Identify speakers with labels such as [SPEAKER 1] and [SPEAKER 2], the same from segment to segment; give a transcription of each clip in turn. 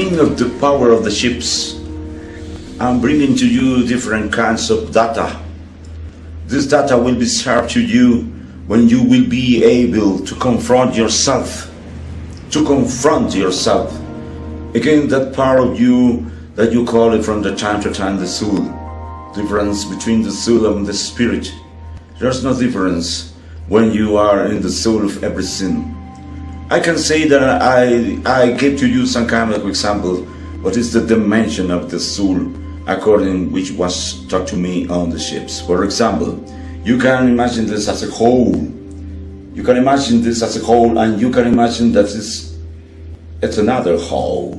[SPEAKER 1] meaning of the power of the ships, I'm bringing to you different kinds of data. This data will be served to you when you will be able to confront yourself. Again, that part of you that you call it from the time to time the soul. Difference between the soul and the spirit. There's no difference when you are in the soul of everything. I can say that I gave to you some kind of example. What is the dimension of the soul according which was taught to me on the ships? For example, you can imagine this as a whole. You can imagine this as a whole, and you can imagine that it's another whole.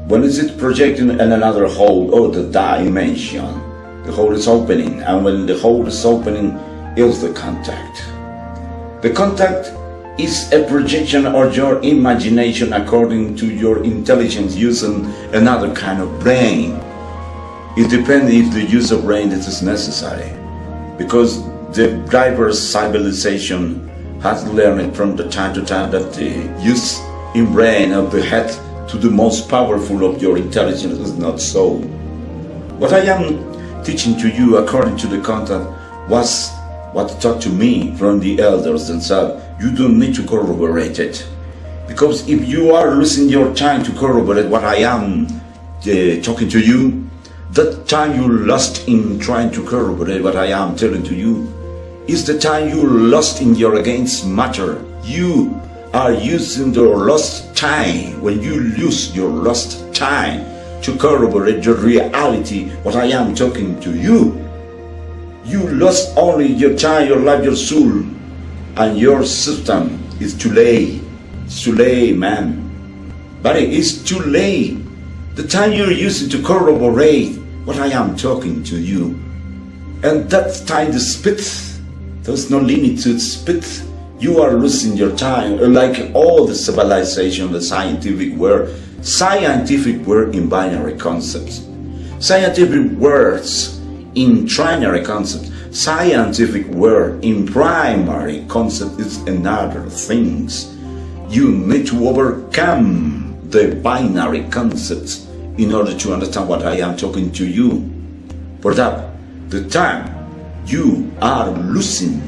[SPEAKER 1] When is it projecting in another whole or the dimension? The whole is opening, and when the whole is opening is the contact. The contact is a projection of your imagination according to your intelligence using another kind of brain. It depends if the use of brain is necessary, because the diverse civilization has learned from the time to time that the use in brain of the head to the most powerful of your intelligence is not so. What I am teaching to you according to the content was what taught to me from the elders themselves. You don't need to corroborate it, because if you are losing your time to corroborate what I am talking to you, that time you lost in trying to corroborate what I am telling to you is the time you lost in your against matter. You are using your lost time. When you lose your lost time to corroborate your reality, what I am talking to you, you lost only your time, your life, your soul, and your system is too late. It's too late, man. But it is too late. The time you're using to corroborate what I am talking to you, and that time the spit, there's no limit to spit. You are losing your time, like all the civilization, the scientific word in binary concepts, scientific words in trinary concepts, scientific word in primary concept is another things. You need to overcome the binary concepts in order to understand what I am talking to you. For that, the time you are losing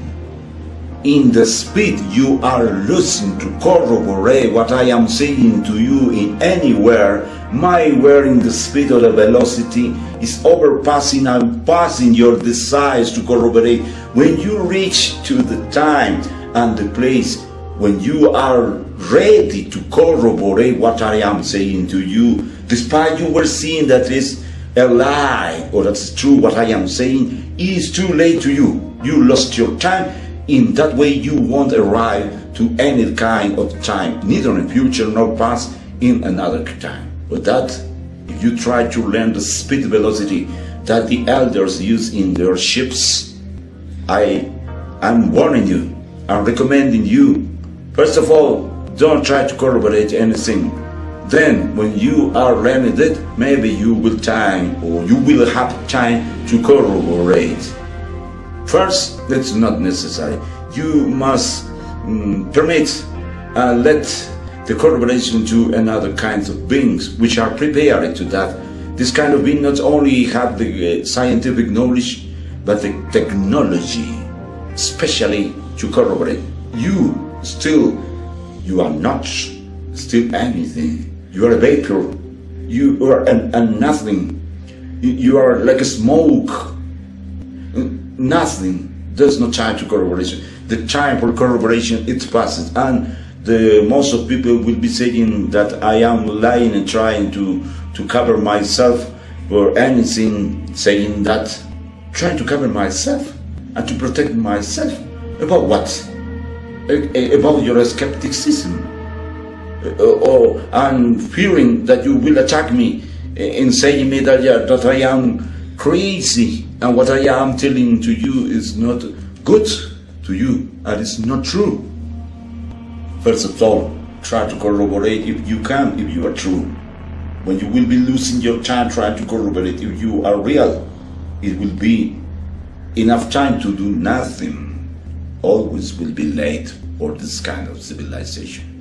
[SPEAKER 1] in the speed you are losing to corroborate what I am saying to you in anywhere, my word in the speed of the velocity is overpassing and passing your desires to corroborate. When you reach to the time and the place when you are ready to corroborate what I am saying to you, despite you were seeing that is a lie or that's true, what I am saying is too late to you. You lost your time. In that way you won't arrive to any kind of time, neither in future nor past in another time. But that, if you try to learn the speed velocity that the elders use in their ships, I'm warning you, I'm recommending you, first of all, don't try to corroborate anything. Then, when you are learning it, maybe you will have time to corroborate. First, that's not necessary. You must permit and let the corroboration to another kinds of beings which are prepared to that. This kind of being not only have the scientific knowledge, but the technology, especially to corroborate. You are not still anything. You are a vapor. You are a nothing. You are like a smoke. Nothing. There's no time to corroboration. The time for corroboration, it passes, and most of people will be saying that I am lying and trying to cover myself for anything, saying that trying to cover myself and to protect myself about what? About your skepticism, or I'm fearing that you will attack me in saying me that I am crazy and what I am telling to you is not good to you and it's not true. First of all, try to corroborate if you can, if you are true. When you will be losing your time trying to corroborate if you are real, it will be enough time to do nothing. Always will be late for this kind of civilization.